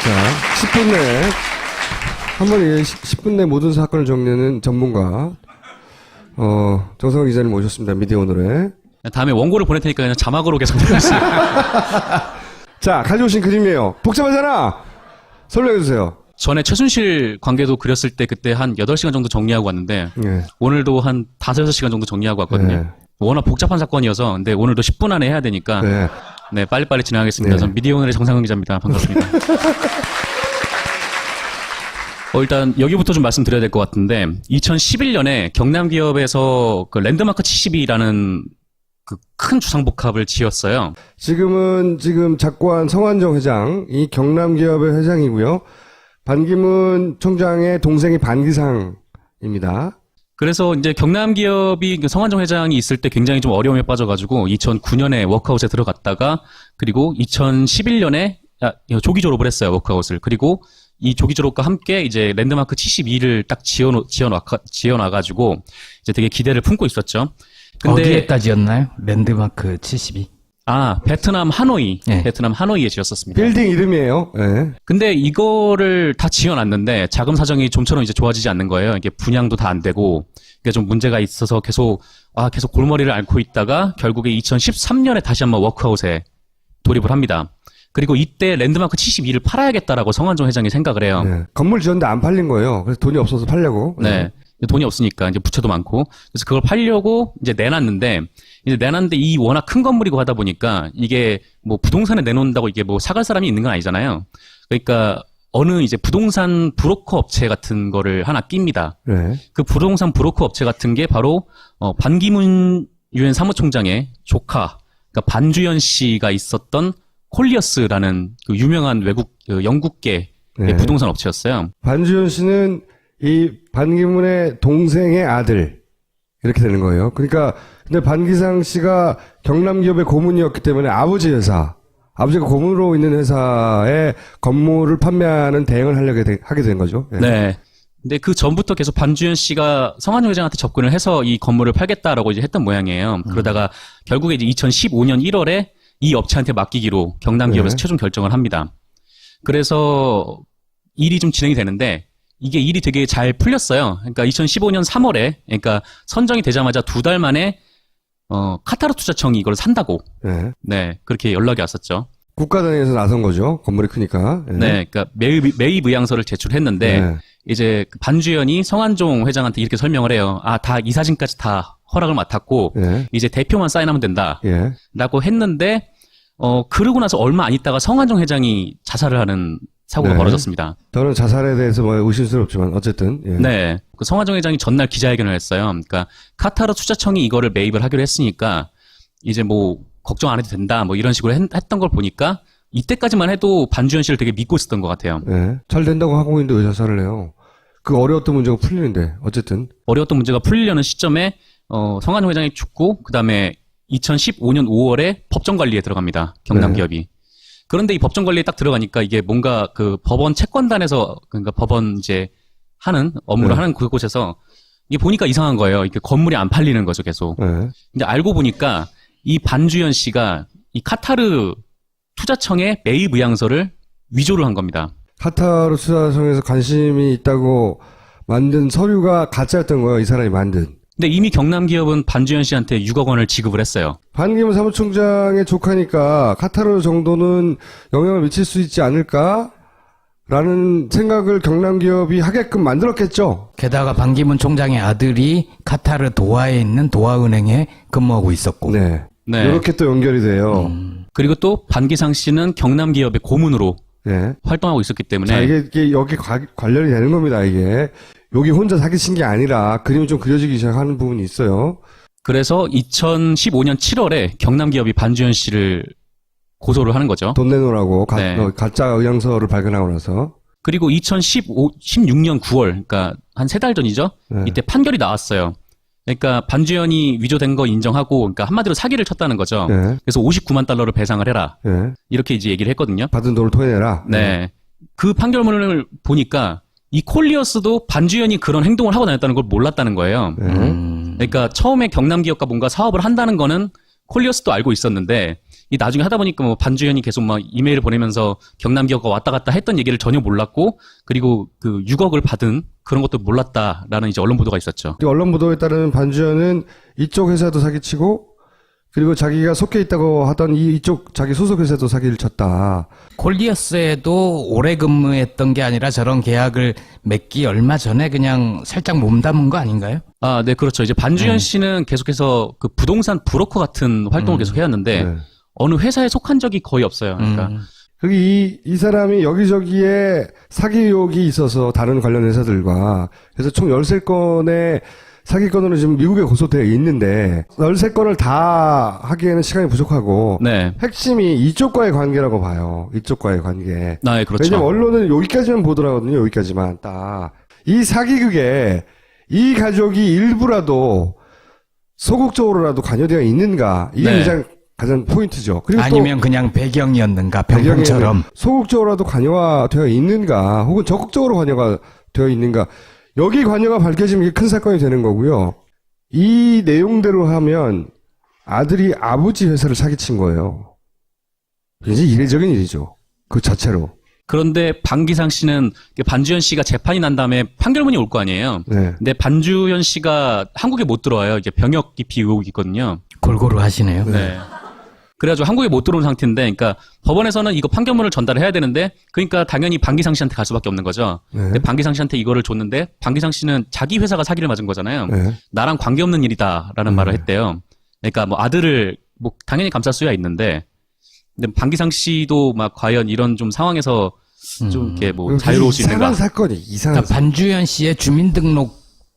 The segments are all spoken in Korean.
자, 10분 내에 한 번에 10분 내 모든 사건을 정리하는 전문가 정성호 기자님 모셨습니다. 미디어 오늘에. 다음에 원고를 보낼 테니까 그냥 자막으로 계속 보내주세요. 자, 가져오신 그림이에요. 복잡하잖아. 설명해 주세요. 전에 최순실 관계도 그렸을 때 그때 한 8시간 정도 정리하고 왔는데 네. 오늘도 한 5, 6시간 정도 정리하고 왔거든요. 네. 워낙 복잡한 사건이어서 근데 오늘도 10분 안에 해야 되니까 네. 네, 빨리빨리 진행하겠습니다. 네. 전 미디어 오늘의 정상훈 기자입니다. 반갑습니다. 일단 여기부터 좀 말씀드려야 될 것 같은데 2011년에 경남기업에서 그 랜드마크 72라는 그 큰 주상복합을 지었어요. 지금 작고한 성완종 회장이 경남기업의 회장이고요. 반기문 총장의 동생이 반기상입니다. 그래서 이제 경남기업이 성완종 회장이 있을 때 굉장히 좀 어려움에 빠져가지고 2009년에 워크아웃에 들어갔다가 그리고 2011년에 조기 졸업을 했어요. 워크아웃을. 그리고 이 조기 졸업과 함께 이제 랜드마크 72를 딱 지어놔가지고 이제 되게 기대를 품고 있었죠. 근데 어디에까지였나요? 랜드마크 72. 베트남 하노이. 네. 베트남 하노이에 지었었습니다. 빌딩 이름이에요. 네. 근데 이거를 다 지어놨는데 자금 사정이 좀처럼 이제 좋아지지 않는 거예요. 이게 분양도 다 안 되고 이게 좀 문제가 있어서 계속 골머리를 앓고 있다가 결국에 2013년에 다시 한번 워크아웃에 돌입을 합니다. 그리고 이때 랜드마크 72를 팔아야겠다라고 성완종 회장이 생각을 해요. 네. 건물 지었는데 안 팔린 거예요. 그래서 돈이 없어서 팔려고. 네. 돈이 없으니까 이제 부채도 많고 그래서 그걸 팔려고 이제 내놨는데 이 워낙 큰 건물이고 하다 보니까 이게 뭐 부동산에 내놓는다고 이게 뭐 사갈 사람이 있는 건 아니잖아요. 그러니까 어느 이제 부동산 브로커 업체 같은 거를 하나 낍니다. 네. 그 부동산 브로커 업체 같은 게 바로 반기문 유엔 사무총장의 조카, 그러니까 반주연 씨가 있었던 콜리어스라는 그 유명한 외국 영국계 네. 부동산 업체였어요. 반주연 씨는 이 반기문의 동생의 아들 이렇게 되는 거예요. 그러니까 근데 반기상 씨가 경남기업의 고문이었기 때문에 아버지가 고문으로 있는 회사에 건물을 판매하는 대행을 하게 된 거죠. 네. 네. 근데 그 전부터 계속 반주연 씨가 성완종 회장한테 접근을 해서 이 건물을 팔겠다라고 이제 했던 모양이에요. 그러다가 결국에 이제 2015년 1월에 이 업체한테 맡기기로 경남기업에서 네. 최종 결정을 합니다. 그래서 일이 좀 진행이 되는데 이게 일이 되게 잘 풀렸어요. 그러니까 2015년 3월에 그러니까 선정이 되자마자 2달 만에 카타르 투자청이 이걸 산다고 네. 그렇게 연락이 왔었죠. 국가 단위에서 나선 거죠. 건물이 크니까. 네, 그러니까 매입 의향서를 제출했는데 네. 이제 반주연이 성완종 회장한테 이렇게 설명을 해요. 다 이사진까지 다 허락을 맡았고 네. 이제 대표만 사인하면 된다. 예. 라고 했는데 그러고 나서 얼마 안 있다가 성완종 회장이 자살을 하는 사고가 네. 벌어졌습니다. 저는 자살에 대해서 뭐 의심스럽지만 어쨌든. 예. 네. 그 성완종 회장이 전날 기자회견을 했어요. 그러니까 카타르 투자청이 이거를 매입을 하기로 했으니까 이제 뭐 걱정 안 해도 된다. 뭐 이런 식으로 했던 걸 보니까 이때까지만 해도 반주연 씨를 되게 믿고 있었던 것 같아요. 네. 잘 된다고 하고 있는데 왜 자살을 해요? 그 어려웠던 문제가 풀리는데 어쨌든. 어려웠던 문제가 풀리려는 시점에 성완종 회장이 죽고 그다음에 2015년 5월에 법정 관리에 들어갑니다. 경남기업이. 네. 그런데 이 법정 관리에 딱 들어가니까 이게 뭔가 그 법원 채권단에서 그러니까 법원 이제 하는 업무를 네. 하는 그곳에서 이게 보니까 이상한 거예요. 이게 건물이 안 팔리는 거죠, 계속. 네. 근데 알고 보니까 이 반주연 씨가 이 카타르 투자청의 매입 의향서를 위조를 한 겁니다. 카타르 투자청에서 관심이 있다고 만든 서류가 가짜였던 거예요. 이 사람이 만든. 근데 이미 경남기업은 반주연 씨한테 6억 원을 지급을 했어요. 반기문 사무총장의 조카니까 카타르 정도는 영향을 미칠 수 있지 않을까? 라는 생각을 경남기업이 하게끔 만들었겠죠. 게다가 반기문 총장의 아들이 카타르 도하에 있는 도하은행에 근무하고 있었고. 네. 네. 이렇게 또 연결이 돼요. 그리고 또 반기상 씨는 경남기업의 고문으로 네. 활동하고 있었기 때문에 자, 이게 여기 관련이 되는 겁니다, 이게. 여기 혼자 사기친 게 아니라 그림이 좀 그려지기 시작하는 부분이 있어요. 그래서 2015년 7월에 경남기업이 반주연 씨를 고소를 하는 거죠. 돈 내놓으라고 네. 가짜 의향서를 발견하고 나서. 그리고 2016년 9월, 그러니까 한 3달 전이죠. 네. 이때 판결이 나왔어요. 그러니까 반주연이 위조된 거 인정하고, 그러니까 한마디로 사기를 쳤다는 거죠. 네. 그래서 59만 달러를 배상을 해라. 네. 이렇게 이제 얘기를 했거든요. 받은 돈을 토해내라. 네. 그 판결문을 보니까 이 콜리어스도 반주연이 그런 행동을 하고 다녔다는 걸 몰랐다는 거예요. 네. 그러니까 처음에 경남기업과 뭔가 사업을 한다는 거는 콜리어스도 알고 있었는데 이 나중에 하다 보니까 뭐 반주현이 계속 막 이메일을 보내면서 경남기업과 왔다 갔다 했던 얘기를 전혀 몰랐고, 그리고 그 6억을 받은 그런 것도 몰랐다라는 이제 언론 보도가 있었죠. 언론 보도에 따르면 반주현은 이쪽 회사도 사기치고 그리고 자기가 속해 있다고 하던 이쪽 자기 소속 회사도 사기를 쳤다. 콜리어스에도 오래 근무했던 게 아니라 저런 계약을 맺기 얼마 전에 그냥 살짝 몸담은 거 아닌가요? 아, 네, 그렇죠. 이제 반주현 씨는 계속해서 그 부동산 브로커 같은 활동을 계속 해왔는데 네. 어느 회사에 속한 적이 거의 없어요. 그러니까 이 사람이 여기저기에 사기 의혹이 있어서 다른 관련 회사들과 그래서 총 13건의 사기건으로 지금 미국에 고소되어 있는데 13건을 다 하기에는 시간이 부족하고 네, 핵심이 이쪽과의 관계라고 봐요. 이쪽과의 관계. 네, 그렇죠. 왜냐면 언론은 여기까지만 보더라거든요. 여기까지만 딱. 이 사기극에 이 가족이 일부라도 소극적으로라도 관여되어 있는가 이게 네. 가장 포인트죠. 그리고 아니면 그냥 배경이었는가, 또 병풍처럼. 소극적으로라도 관여가 되어 있는가 혹은 적극적으로 관여가 되어 있는가 여기 관여가 밝혀지면 이게 큰 사건이 되는 거고요. 이 내용대로 하면 아들이 아버지 회사를 사기친 거예요. 굉장히 이례적인 일이죠. 그 자체로. 그런데 방기상 씨는 반주현 씨가 재판이 난 다음에 판결문이 올 거 아니에요. 네. 근데 반주현 씨가 한국에 못 들어와요. 이제 병역 기피 의혹이 있거든요. 골고루 하시네요. 네. 그래가지고 한국에 못 들어온 상태인데, 그러니까 법원에서는 이거 판결문을 전달을 해야 되는데, 그러니까 당연히 방기상 씨한테 갈 수밖에 없는 거죠. 네. 근데 방기상 씨한테 이거를 줬는데, 방기상 씨는 자기 회사가 사기를 맞은 거잖아요. 네. 나랑 관계없는 일이다라는 말을 했대요. 그러니까 뭐 아들을 뭐 당연히 감쌀 수야 있는데, 근데 방기상 씨도 막 과연 이런 좀 상황에서 좀 이렇게 뭐 자유로울 수 있는가? 이상한 사건이 이상한 그러니까 반주현 씨의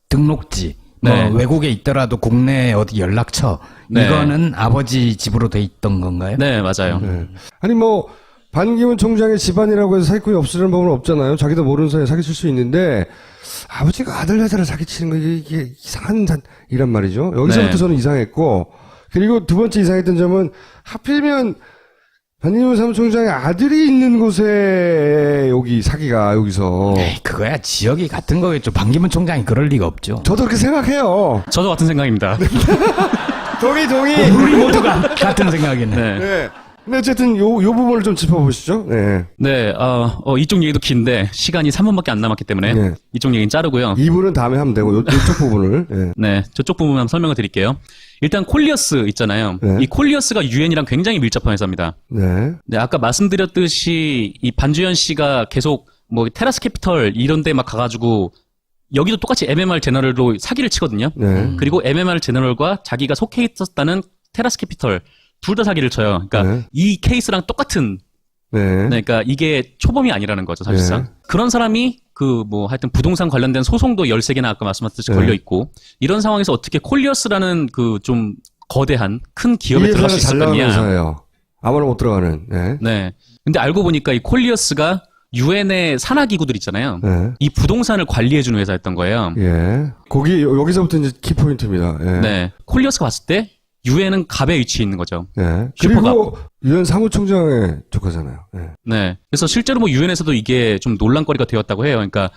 등록지, 네. 뭐 외국에 있더라도 국내 어디 연락처, 네. 이거는 아버지 집으로 돼 있던 건가요? 네, 맞아요. 네. 아니 뭐 반기문 총장의 집안이라고 해서 사기꾼이 없으려는 법은 없잖아요. 자기도 모르는 사이에 사기칠 수 있는데 아버지가 아들 회사를 사기치는 거 이게 이상한 이란 말이죠. 여기서부터 네. 저는 이상했고 그리고 두 번째 이상했던 점은 하필이면 반기문 사무총장의 아들이 있는 곳에 여기 사기가 여기서 에이, 그거야 지역이 같은 거겠죠. 방기문 총장이 그럴 리가 없죠. 저도 그렇게 생각해요. 저도 같은 생각입니다. 동의. 우리 모두가 같은 생각이네. 네. 네. 근데 어쨌든 요 부분을 좀 짚어보시죠. 네. 네, 이쪽 얘기도 긴데, 시간이 3분밖에 안 남았기 때문에, 네. 이쪽 얘기는 자르고요. 이 부분은 다음에 하면 되고 요쪽 부분을. 네. 네, 저쪽 부분 한번 설명을 드릴게요. 일단 콜리어스 있잖아요. 네. 이 콜리어스가 유엔이랑 굉장히 밀접한 회사입니다. 네. 네, 아까 말씀드렸듯이 이 반주현 씨가 계속 뭐 테라스 캐피털 이런 데 막 가가지고 여기도 똑같이 MMR 제너럴로 사기를 치거든요. 네. 그리고 MMR 제너럴과 자기가 속해 있었다는 테라스 캐피털 둘 다 사기를 쳐요. 그러니까 네. 이 케이스랑 똑같은 네. 그러니까 이게 초범이 아니라는 거죠, 사실상. 네. 그런 사람이 그 뭐 하여튼 부동산 관련된 소송도 13개나 아까 말씀하셨듯이 네. 걸려 있고 이런 상황에서 어떻게 콜리어스라는 그 좀 거대한 큰 이 기업에 들어갈 수 회사는 잘 나가는 있었겠냐. 회사예요. 아무나 못 들어가는. 네. 네. 근데 알고 보니까 이 콜리어스가 유엔의 산하기구들 있잖아요. 네. 이 부동산을 관리해주는 회사였던 거예요. 예. 여기서부터 이제 키포인트입니다. 예. 네. 콜리어스가 봤을 때 유엔은 갑에 위치해 있는 거죠. 예. 슈퍼갑. 그리고 유엔 사무총장의 조카잖아요. 예. 네. 그래서 실제로 뭐 유엔에서도 이게 좀 논란거리가 되었다고 해요. 그러니까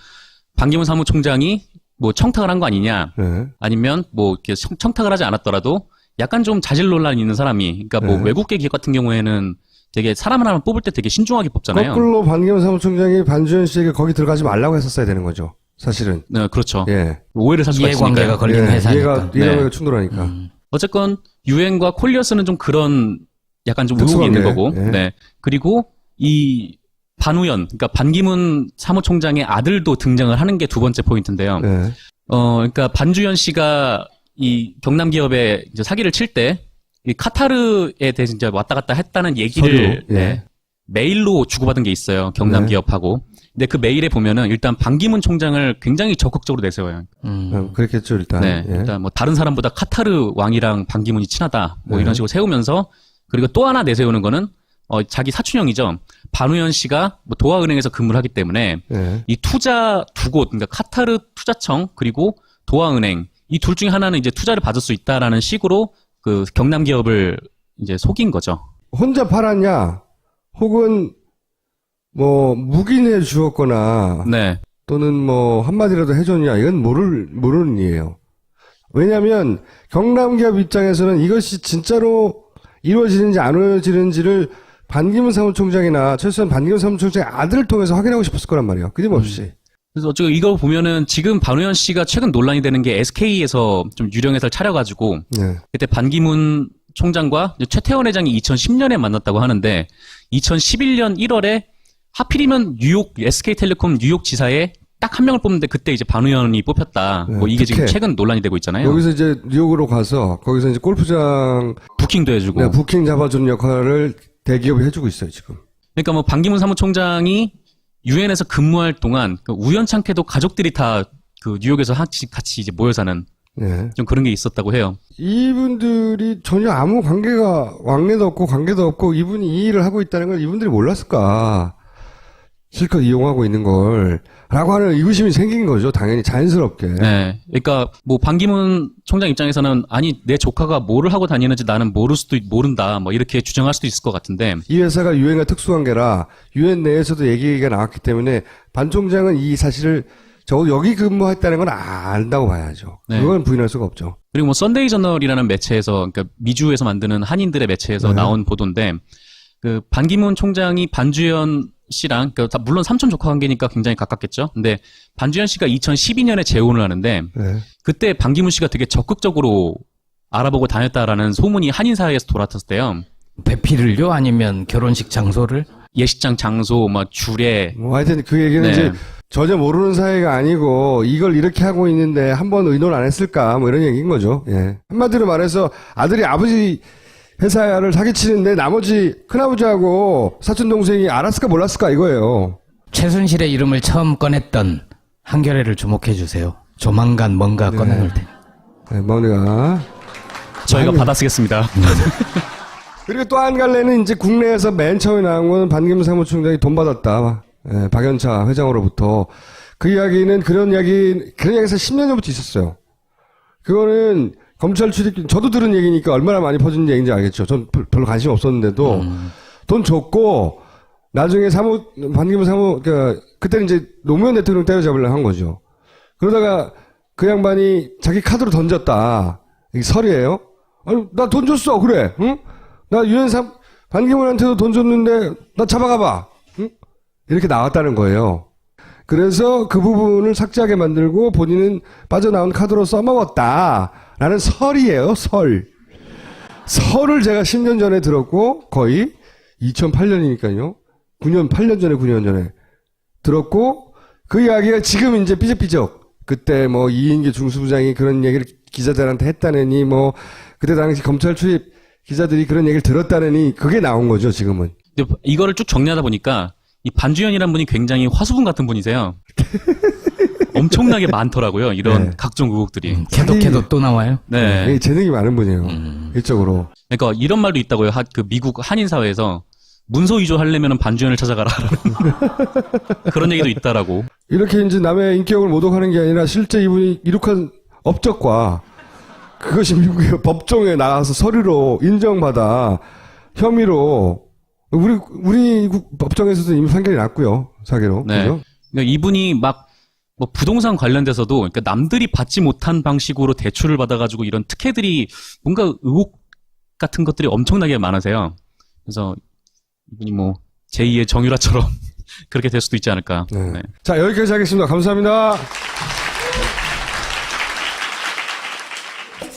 반기문 사무총장이 뭐 청탁을 한 거 아니냐, 예. 아니면 뭐 이렇게 청탁을 하지 않았더라도 약간 좀 자질 논란이 있는 사람이, 그러니까 뭐 네. 외국계 기업 같은 경우에는 되게 사람 하나만 뽑을 때 되게 신중하게 뽑잖아요. 거꾸로 반기문 사무총장이 반주현 씨에게 거기 들어가지 말라고 했었어야 되는 거죠. 사실은. 네, 그렇죠. 예. 오해를 살 수가 이해관계가 있으니까요. 걸리는 회사니까. 이해관계가 네. 충돌하니까. 어쨌건 유엔과 콜리어스는 좀 그런 약간 좀 의혹이 특수관계. 있는 거고, 예. 네. 그리고 이 반우연, 그러니까 반기문 사무총장의 아들도 등장을 하는 게 두 번째 포인트인데요. 예. 그러니까 반주현 씨가 이 경남 기업에 이제 사기를 칠 때 이 카타르에 대해서 이제 왔다 갔다 했다는 얘기를 서류, 예. 네, 메일로 주고받은 게 있어요. 경남 네. 기업하고. 근데 그 메일에 보면은 일단 반기문 총장을 굉장히 적극적으로 내세워요. 그렇겠죠, 일단. 네, 예. 일단 뭐 다른 사람보다 카타르 왕이랑 반기문이 친하다, 뭐 네. 이런 식으로 세우면서, 그리고 또 하나 내세우는 거는 자기 사촌형이죠. 반우현 씨가 뭐 도화은행에서 근무를 하기 때문에 예. 이 투자 두 곳, 그러니까 카타르 투자청 그리고 도화은행 이 둘 중에 하나는 이제 투자를 받을 수 있다라는 식으로 그 경남 기업을 이제 속인 거죠. 혼자 팔았냐, 혹은 뭐 묵인해 주었거나 네, 또는 뭐 한마디라도 해줬냐, 이건 모르는 일이에요. 왜냐하면 경남기업 입장에서는 이것이 진짜로 이루어지는지 안 이루어지는지를 반기문 사무총장이나 최소한 반기문 사무총장의 아들을 통해서 확인하고 싶었을 거란 말이에요. 끊임없이. 그래서 어쩌고 이거 보면은 지금 반우현 씨가 최근 논란이 되는 게 SK에서 좀 유령해설 차려가지고 네. 그때 반기문 총장과 최태원 회장이 2010년에 만났다고 하는데 2011년 1월에 하필이면 뉴욕 SK텔레콤 뉴욕 지사에 딱 한 명을 뽑는데 그때 이제 반우현이 뽑혔다. 네, 뭐 이게 지금 특혜. 최근 논란이 되고 있잖아요. 여기서 이제 뉴욕으로 가서 거기서 이제 골프장 부킹도 해주고. 네, 부킹 잡아주는 역할을 대기업이 해주고 있어요 지금. 그러니까 뭐 반기문 사무총장이 유엔에서 근무할 동안 그 우연찮게도 가족들이 다 그 뉴욕에서 같이 이제 모여 사는 네. 좀 그런 게 있었다고 해요. 이분들이 전혀 아무 관계가 왕래도 없고 관계도 없고 이분이 이 일을 하고 있다는 걸 이분들이 몰랐을까? 실컷 이용하고 있는 걸 라고 하는 의구심이 생긴 거죠. 당연히 자연스럽게. 네. 그러니까 뭐 반기문 총장 입장에서는 아니 내 조카가 뭐를 하고 다니는지 나는 모른다. 뭐 이렇게 주장할 수도 있을 것 같은데 이 회사가 유엔과 특수관계라 유엔 내에서도 얘기가 나왔기 때문에 반 총장은 이 사실을 적어도 여기 근무했다는 건 안다고 봐야죠. 네. 그건 부인할 수가 없죠. 그리고 뭐 썬데이 저널이라는 매체에서 그러니까 미주에서 만드는 한인들의 매체에서 네. 나온 보도인데 그 반기문 총장이 반주현 씨랑 그러니까 물론 삼촌 조카 관계니까 굉장히 가깝겠죠. 근데 반주현 씨가 2012년에 재혼을 하는데 네. 그때 반기문 씨가 되게 적극적으로 알아보고 다녔다라는 소문이 한인 사회에서 돌았을 때요. 배필을요? 아니면 결혼식 장소를? 예식장 장소, 뭐 주례, 뭐 하여튼 그 얘기는 네. 이제 전혀 모르는 사이가 아니고 이걸 이렇게 하고 있는데 한번 의논 안 했을까 뭐 이런 얘기인 거죠. 예. 한마디로 말해서 아들이 아버지 회사를 사기치는데 나머지 큰아버지하고 사촌동생이 알았을까 몰랐을까 이거예요. 최순실의 이름을 처음 꺼냈던 한겨레를 주목해 주세요. 조만간 뭔가 꺼내놓을 테니. 네, 뭔가. 저희가 받아쓰겠습니다. 그리고 또 한 갈래는 이제 국내에서 맨 처음에 나온 건 반기문 사무총장이 돈 받았다. 예, 박연차 회장으로부터. 그 이야기는 그런 이야기에서 10년 전부터 있었어요. 그거는 검찰 출입, 저도 들은 얘기니까 얼마나 많이 퍼진 얘기인지 알겠죠. 전 별로 관심 없었는데도 돈 줬고 나중에 반기문 그때는 이제 노무현 대통령 때려잡으려고 한 거죠. 그러다가 그 양반이 자기 카드로 던졌다. 이게 설이에요. 아니, 나 돈 줬어. 그래. 응? 나 반기문한테도 돈 줬는데 나 잡아가봐. 응? 이렇게 나왔다는 거예요. 그래서 그 부분을 삭제하게 만들고 본인은 빠져나온 카드로 써먹었다. 라는 설이에요. 설을 제가 10년 전에 들었고 거의 2008년이니까요. 8년 전에 들었고 그 이야기가 지금 이제 삐적삐적 그때 뭐 이인계 중수부장이 그런 얘기를 기자들한테 했다느니 뭐 그때 당시 검찰 출입 기자들이 그런 얘기를 들었다느니 그게 나온 거죠 지금은. 근데 이거를 쭉 정리하다 보니까 이 반주현이라는 분이 굉장히 화수분 같은 분이세요. 엄청나게 많더라고요. 이런 네. 각종 의혹들이. 캐도 또 나와요? 네. 재능이 많은 분이에요. 일적으로. 그러니까 이런 말도 있다고요. 그 미국 한인 사회에서 문서 위조하려면 반주현을 찾아가라. 그런 얘기도 있다라고. 이렇게 이제 남의 인격을 모독하는 게 아니라 실제 이분이 이룩한 업적과 그것이 미국의 법정에 나가서 서류로 인정받아 혐의로 우리 법정에서도 이미 판결이 났고요. 사기로. 네. 그죠? 그러니까 이분이 막 뭐 부동산 관련돼서도 그러니까 남들이 받지 못한 방식으로 대출을 받아가지고 이런 특혜들이 뭔가 의혹 같은 것들이 엄청나게 많으세요. 그래서 이분이 뭐 제2의 정유라처럼 그렇게 될 수도 있지 않을까. 네. 네. 자, 여기까지 하겠습니다. 감사합니다.